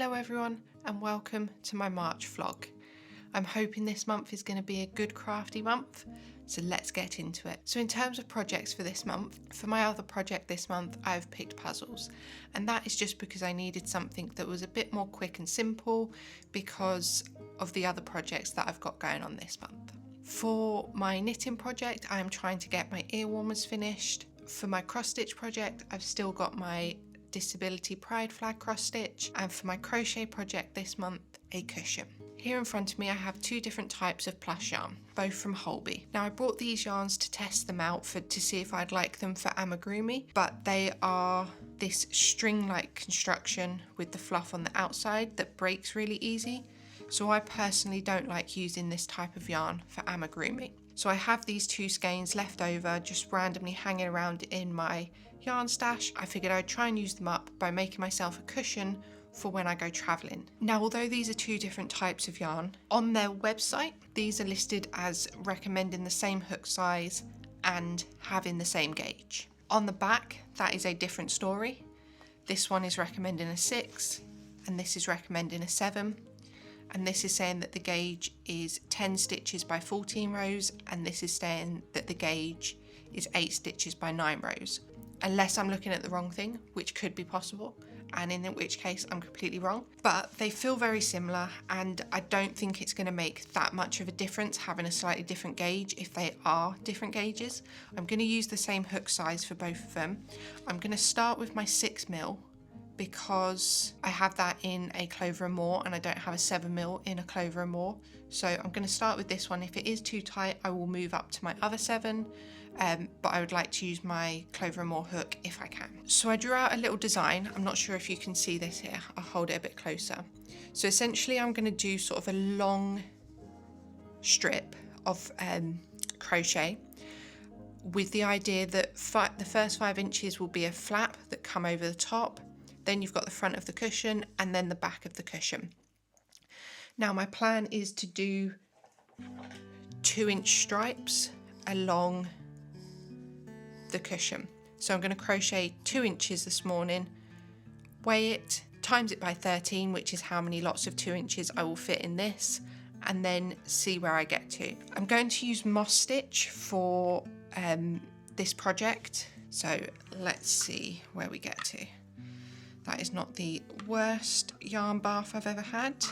Hello everyone and welcome to my March vlog. I'm hoping this month is going to be a good crafty month, so let's get into it. So in terms of projects for this month, for my other project this month I've picked puzzles, and that is just because I needed something that was a bit more quick and simple because of the other projects that I've got going on this month. For my knitting project I am trying to get my ear warmers finished. For my cross stitch project I've still got my Disability Pride flag cross stitch, and for my crochet project this month, a cushion. Here in front of me I have two different types of plush yarn, both from Holby. Now I brought these yarns to test them out to see if I'd like them for amigurumi, but they are this string-like construction with the fluff on the outside that breaks really easy. So I personally don't like using this type of yarn for amigurumi. So I have these two skeins left over, just randomly hanging around in my yarn stash. I figured I'd try and use them up by making myself a cushion for when I go travelling. Now, although these are two different types of yarn, on their website, these are listed as recommending the same hook size and having the same gauge. On the back, that is a different story. This one is recommending a 6 and this is recommending a 7. And this is saying that the gauge is 10 stitches by 14 rows, and this is saying that the gauge is 8 stitches by 9 rows. Unless I'm looking at the wrong thing, which could be possible, and in which case I'm completely wrong. But they feel very similar, and I don't think it's going to make that much of a difference having a slightly different gauge if they are different gauges. I'm going to use the same hook size for both of them. I'm going to start with my 6mm, because I have that in a Clover and More and I don't have a 7mm in a Clover and More. So I'm going to start with this one. If it is too tight, I will move up to my other 7, but I would like to use my Clover and More hook if I can. So I drew out a little design. I'm not sure if you can see this here. I'll hold it a bit closer. So essentially I'm going to do sort of a long strip of crochet, with the idea that the first 5 inches will be a flap that come over the top. Then you've got the front of the cushion and then the back of the cushion. Now my plan is to do 2-inch stripes along the cushion. So I'm going to crochet 2 inches this morning, weigh it, times it by 13, which is how many lots of 2 inches I will fit in this, and then see where I get to. I'm going to use moss stitch for this project. So let's see where we get to. That is not the worst yarn bath I've ever had.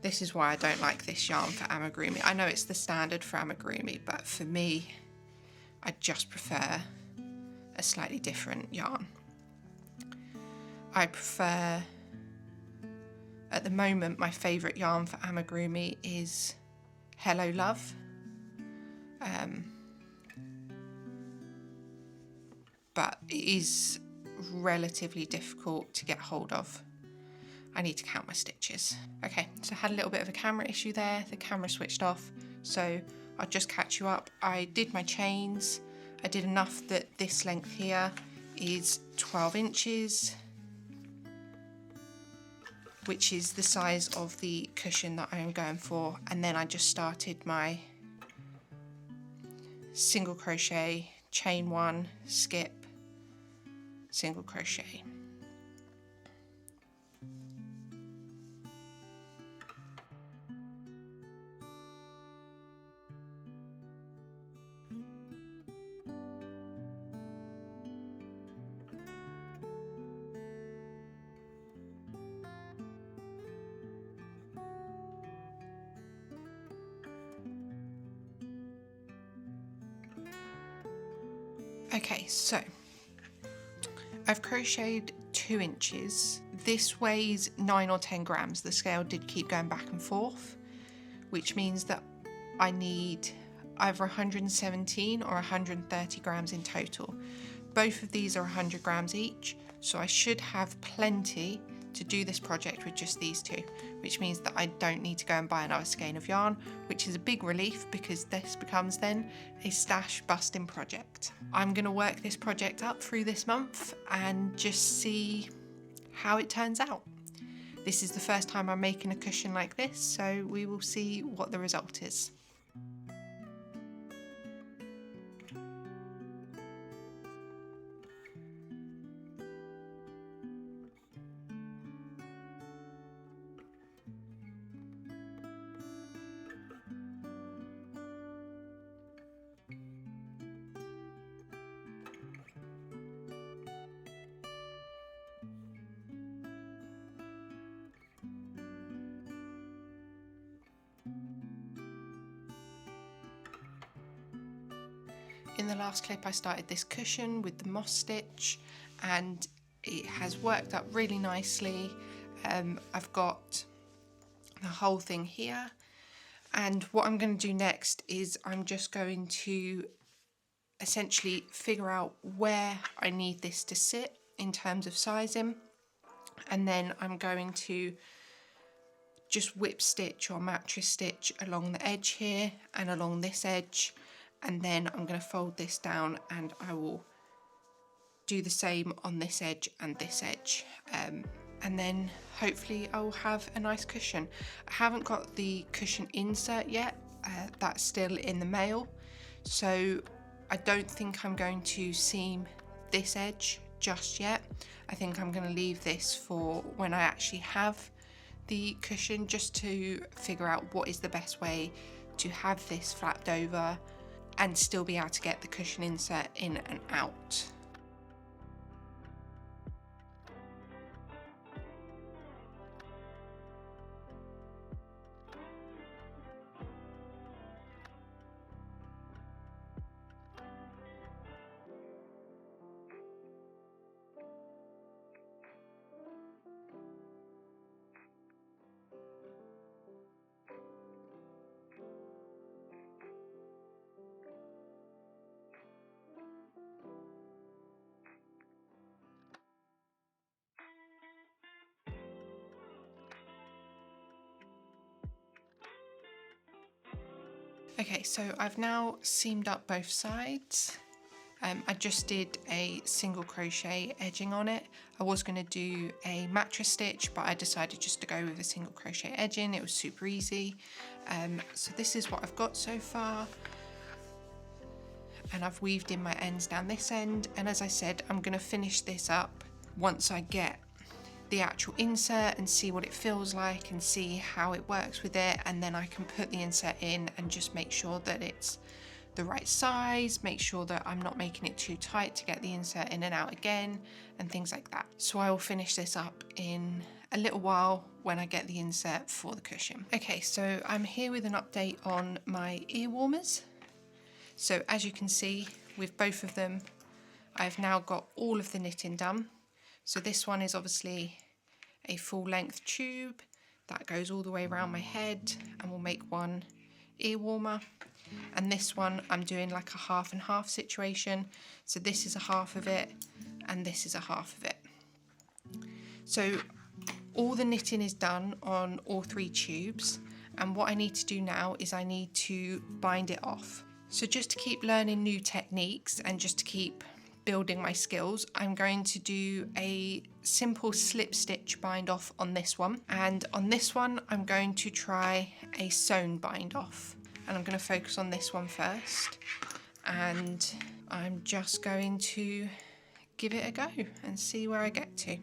This is why I don't like this yarn for amigurumi. I know it's the standard for amigurumi, but for me, I just prefer a slightly different yarn. I prefer, at the moment, my favourite yarn for amigurumi is Hello Love. But it is relatively difficult to get hold of. I need to count my stitches. Okay, so I had a little bit of a camera issue there. The camera switched off, so I'll just catch you up. I did my chains. I did enough that this length here is 12 inches, which is the size of the cushion that I am going for. And then I just started my single crochet, chain 1, skip, single crochet. Okay, so I've crocheted 2 inches. This weighs 9 or 10 grams. The scale did keep going back and forth, which means that I need either 117 or 130 grams in total. Both of these are 100 grams each, so I should have plenty to do this project with just these two, which means that I don't need to go and buy another skein of yarn, which is a big relief because this becomes then a stash busting project. I'm going to work this project up through this month and just see how it turns out. This is the first time I'm making a cushion like this, so we will see what the result is. in the last clip I started this cushion with the moss stitch and it has worked up really nicely. I've got the whole thing here, and what I'm going to do next is I'm just going to essentially figure out where I need this to sit in terms of sizing, and then I'm going to just whip stitch or mattress stitch along the edge here and along this edge, and then I'm going to fold this down and I will do the same on this edge and this edge, and then hopefully I'll have a nice cushion. I haven't got the cushion insert yet, that's still in the mail, so I don't think I'm going to seam this edge just yet. I think I'm going to leave this for when I actually have the cushion, just to figure out what is the best way to have this flapped over and still be able to get the cushion insert in and out. Okay, so I've now seamed up both sides. I just did a single crochet edging on it. I was going to do a mattress stitch, but I decided just to go with a single crochet edging. It was super easy. So this is what I've got so far. And I've weaved in my ends down this end. And as I said, I'm going to finish this up once I get the actual insert and see what it feels like and see how it works with it, and then I can put the insert in and just make sure that it's the right size, make sure that I'm not making it too tight to get the insert in and out again and things like that. So I will finish this up in a little while when I get the insert for the cushion. Okay, so I'm here with an update on my ear warmers. So as you can see with both of them, I've now got all of the knitting done. So this one is obviously a full length tube that goes all the way around my head and will make one ear warmer. And this one I'm doing like a half and half situation. So this is a half of it and this is a half of it. So all the knitting is done on all three tubes, and what I need to do now is I need to bind it off. So just to keep learning new techniques and just to keep building my skills, I'm going to do a simple slip stitch bind off on this one, and on this one I'm going to try a sewn bind off, and I'm going to focus on this one first, and I'm just going to give it a go and see where I get to.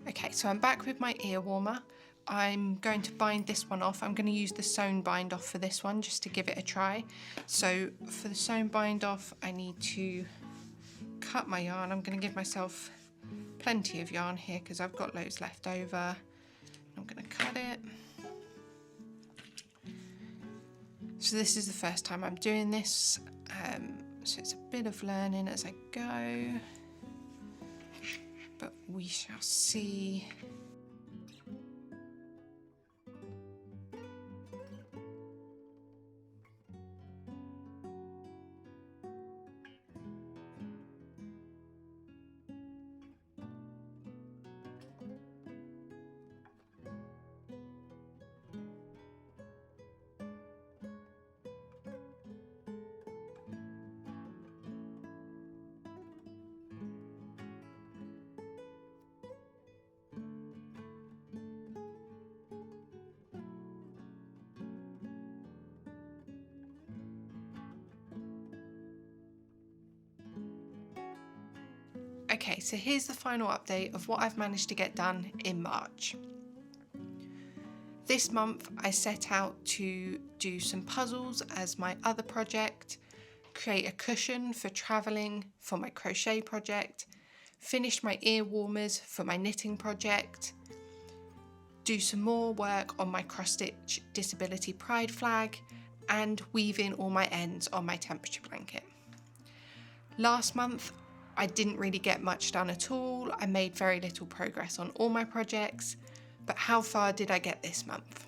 Okay, so I'm back with my ear warmer. I'm going to bind this one off. I'm going to use the sewn bind off for this one just to give it a try. So for the sewn bind off, I need to cut my yarn. I'm going to give myself plenty of yarn here because I've got loads left over. I'm going to cut it. So this is the first time I'm doing this, so it's a bit of learning as I go, but we shall see. Okay, so here's the final update of what I've managed to get done in March. This month I set out to do some puzzles as my other project, create a cushion for travelling for my crochet project, finish my ear warmers for my knitting project, do some more work on my cross-stitch disability pride flag, and weave in all my ends on my temperature blanket. Last month I didn't really get much done at all. I made very little progress on all my projects, but how far did I get this month?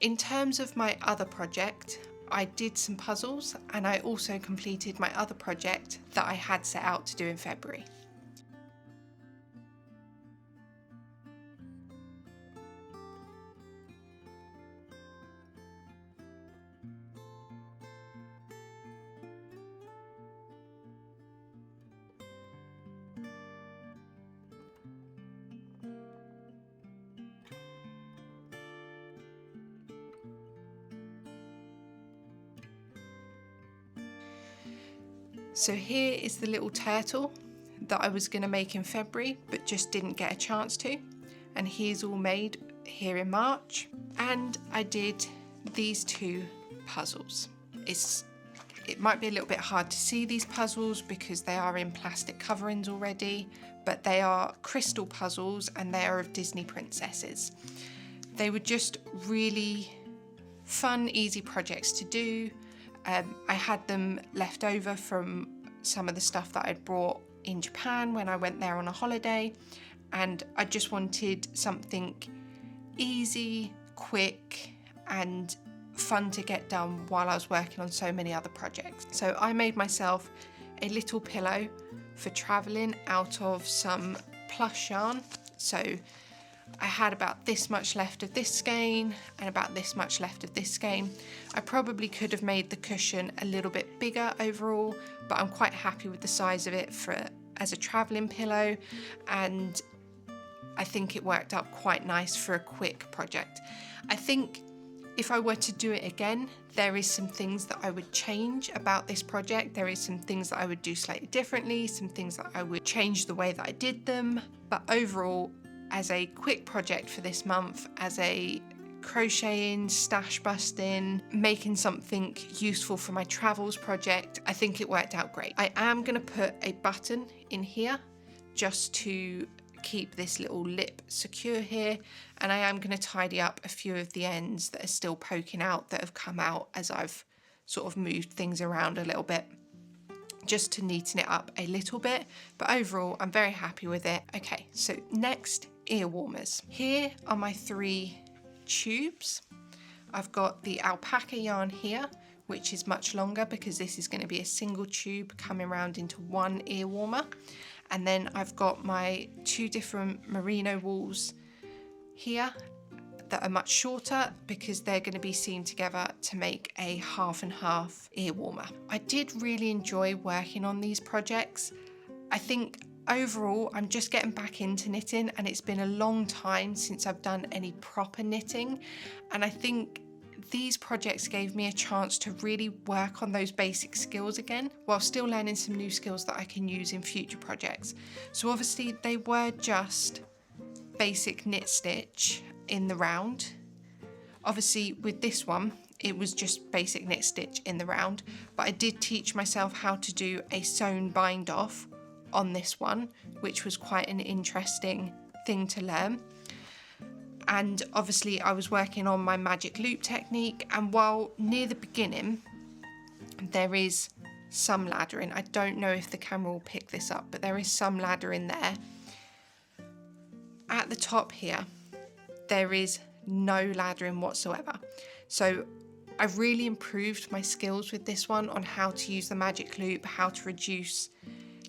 In terms of my other project, I did some puzzles and I also completed my other project that I had set out to do in February. So here is the little turtle that I was going to make in February but just didn't get a chance to, and he's all made here in March. And I did these two puzzles. It might be a little bit hard to see these puzzles because they are in plastic coverings already, but they are crystal puzzles and they are of Disney princesses. They were just really fun, easy projects to do. I had them left over from some of the stuff that I'd brought in Japan when I went there on a holiday, and I just wanted something easy, quick and fun to get done while I was working on so many other projects. So I made myself a little pillow for travelling out of some plush yarn. So I had about this much left of this skein and about this much left of this skein. I probably could have made the cushion a little bit bigger overall, but I'm quite happy with the size of it as a travelling pillow, and I think it worked out quite nice for a quick project. I think if I were to do it again, there is some things that I would change about this project. There is some things that I would do slightly differently, some things that I would change the way that I did them, but overall, as a quick project for this month, as a crocheting, stash busting, making something useful for my travels project, I think it worked out great. I am going to put a button in here just to keep this little lip secure here, and I am going to tidy up a few of the ends that are still poking out, that have come out as I've sort of moved things around a little bit, just to neaten it up a little bit, but overall I'm very happy with it. Okay, so next, ear warmers. Here are my 3 tubes. I've got the alpaca yarn here, which is much longer because this is going to be a single tube coming around into one ear warmer. And then I've got my 2 different merino wools here that are much shorter because they're going to be sewn together to make a half and half ear warmer. I did really enjoy working on these projects. I think overall I'm just getting back into knitting, and it's been a long time since I've done any proper knitting, and I think these projects gave me a chance to really work on those basic skills again while still learning some new skills that I can use in future projects. So obviously they were just basic knit stitch in the round. Obviously with this one it was just basic knit stitch in the round, but I did teach myself how to do a sewn bind off on this one, which was quite an interesting thing to learn. And obviously I was working on my magic loop technique, and while near the beginning there is some laddering, I don't know if the camera will pick this up, but there is some laddering there. At the top here there is no laddering whatsoever, so I've really improved my skills with this one on how to use the magic loop, how to reduce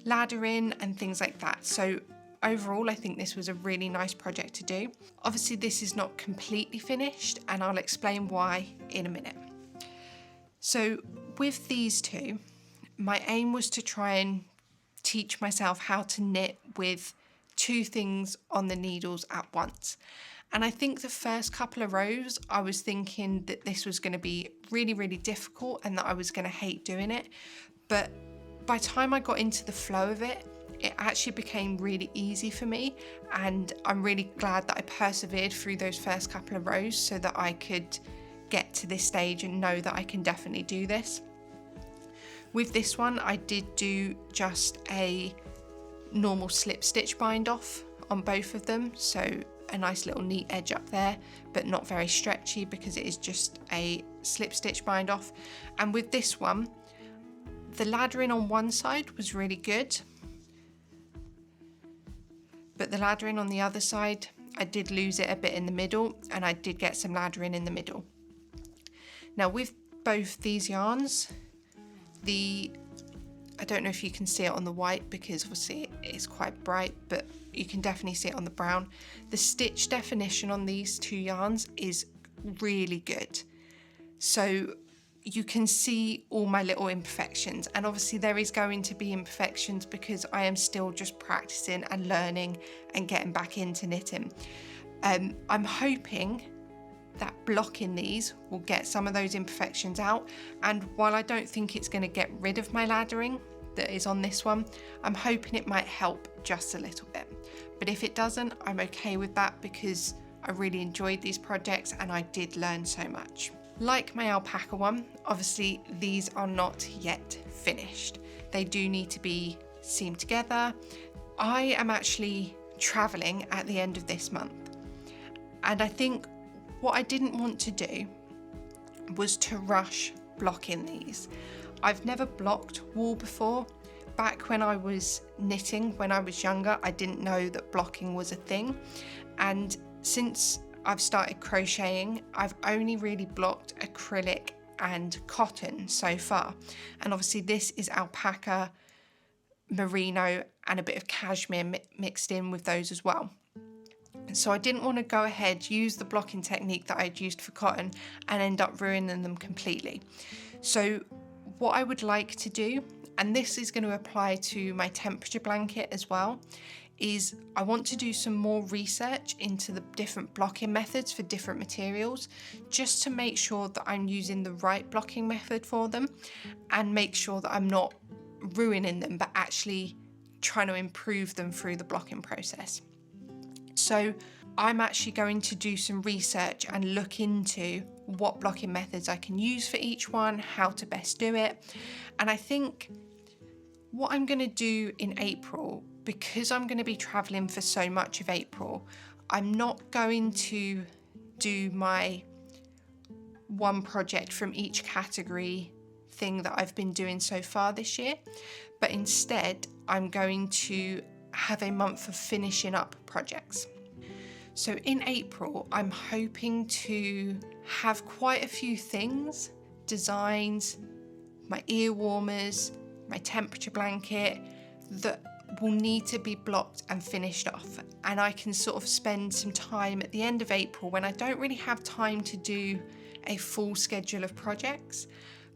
laddering and things like that. So overall I think this was a really nice project to do. Obviously this is not completely finished, and I'll explain why in a minute. So with these two, my aim was to try and teach myself how to knit with 2 things on the needles at once. And I think the first couple of rows I was thinking that this was going to be really, really difficult and that I was going to hate doing it. But by the time I got into the flow of it, it actually became really easy for me, and I'm really glad that I persevered through those first couple of rows so that I could get to this stage and know that I can definitely do this. With this one, I did do just a normal slip stitch bind off on both of them, so a nice little neat edge up there, but not very stretchy because it is just a slip stitch bind off. And with this one, the laddering on one side was really good, but the laddering on the other side, I did lose it a bit in the middle, and I did get some laddering in the middle. Now with both these yarns, I don't know if you can see it on the white because obviously it's quite bright, but you can definitely see it on the brown. The stitch definition on these two yarns is really good. So you can see all my little imperfections, and obviously there is going to be imperfections because I am still just practicing and learning and getting back into knitting. I'm hoping that blocking these will get some of those imperfections out, and while I don't think it's going to get rid of my laddering that is on this one, I'm hoping it might help just a little bit. But if it doesn't, I'm okay with that because I really enjoyed these projects and I did learn so much. Like my alpaca one, obviously these are not yet finished. They do need to be seamed together. I am actually traveling at the end of this month, and I think what I didn't want to do was to rush blocking these. I've never blocked wool before. Back when I was knitting, when I was younger, I didn't know that blocking was a thing. And since I've started crocheting, I've only really blocked acrylic and cotton so far. And obviously this is alpaca, merino, and a bit of cashmere mixed in with those as well. So I didn't want to go ahead, use the blocking technique that I'd used for cotton and end up ruining them completely. So what I would like to do, and this is going to apply to my temperature blanket as well, is I want to do some more research into the different blocking methods for different materials, just to make sure that I'm using the right blocking method for them and make sure that I'm not ruining them, but actually trying to improve them through the blocking process. So I'm actually going to do some research and look into what blocking methods I can use for each one, how to best do it. And I think what I'm going to do in April, because I'm going to be traveling for so much of April, I'm not going to do my one project from each category thing that I've been doing so far this year, but instead I'm going to have a month of finishing up projects. So in April, I'm hoping to have quite a few things, designs, my ear warmers, my temperature blanket, that will need to be blocked and finished off. And I can sort of spend some time at the end of April when I don't really have time to do a full schedule of projects,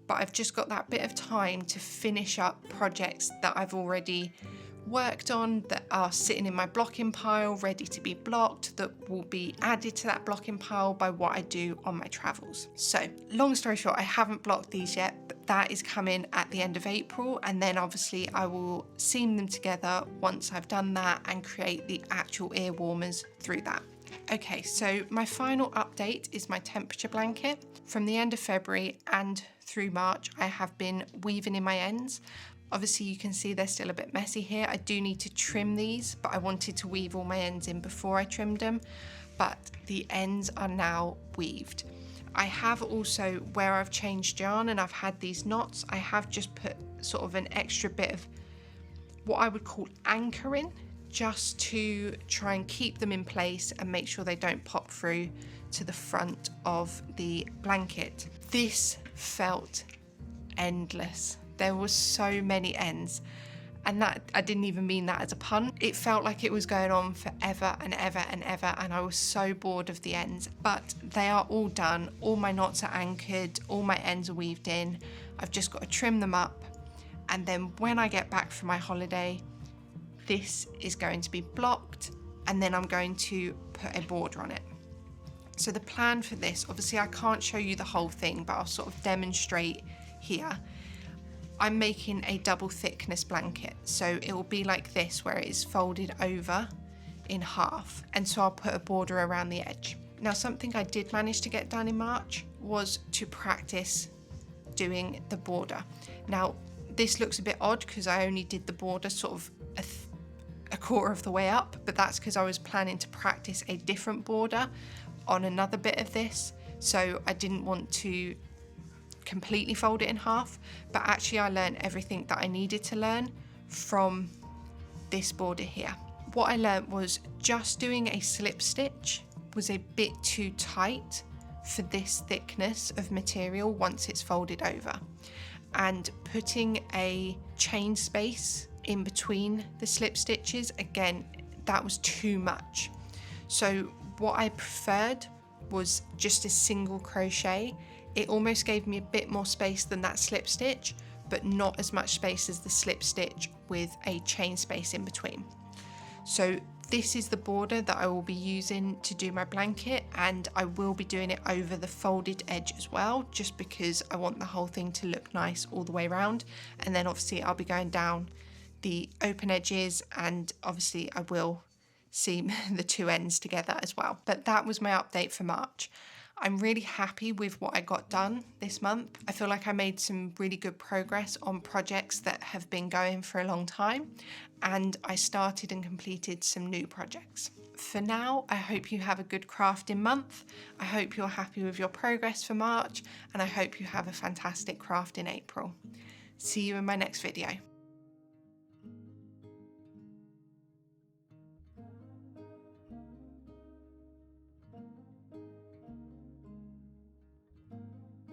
but I've just got that bit of time to finish up projects that I've already worked on, that are sitting in my blocking pile ready to be blocked, that will be added to that blocking pile by what I do on my travels. So long story short, I haven't blocked these yet, but that is coming at the end of April, and then obviously I will seam them together once I've done that and create the actual ear warmers through that. Okay, so my final update is my temperature blanket. From the end of February and through March, I have been weaving in my ends. Obviously you can see they're still a bit messy here. I do need to trim these, but I wanted to weave all my ends in before I trimmed them, but the ends are now weaved. I have also, where I've changed yarn and I've had these knots, I have just put sort of an extra bit of what I would call anchoring, just to try and keep them in place and make sure they don't pop through to the front of the blanket. This felt endless. There were so many ends, and that I didn't even mean that as a pun. It felt like it was going on forever and ever and ever, and I was so bored of the ends, but they are all done. All my knots are anchored, all my ends are weaved in. I've just got to trim them up, and then when I get back from my holiday, this is going to be blocked, and then I'm going to put a border on it. So the plan for this, obviously I can't show you the whole thing, but I'll sort of demonstrate here. I'm making a double thickness blanket, so it will be like this where it is folded over in half, and so I'll put a border around the edge. Now, something I did manage to get done in March was to practice doing the border. Now, this looks a bit odd because I only did the border sort of a quarter of the way up, but that's because I was planning to practice a different border on another bit of this, so I didn't want to completely fold it in half. But actually I learned everything that I needed to learn from this border here. What I learned was just doing a slip stitch was a bit too tight for this thickness of material once it's folded over, and putting a chain space in between the slip stitches, again, that was too much. So what I preferred was just a single crochet. It almost gave me a bit more space than that slip stitch, but not as much space as the slip stitch with a chain space in between. So this is the border that I will be using to do my blanket, and I will be doing it over the folded edge as well, just because I want the whole thing to look nice all the way around. And then obviously I'll be going down the open edges, and obviously I will seam the two ends together as well. But that was my update for March. I'm really happy with what I got done this month. I feel like I made some really good progress on projects that have been going for a long time, and I started and completed some new projects. For now, I hope you have a good crafting month. I hope you're happy with your progress for March, and I hope you have a fantastic craft in April. See you in my next video.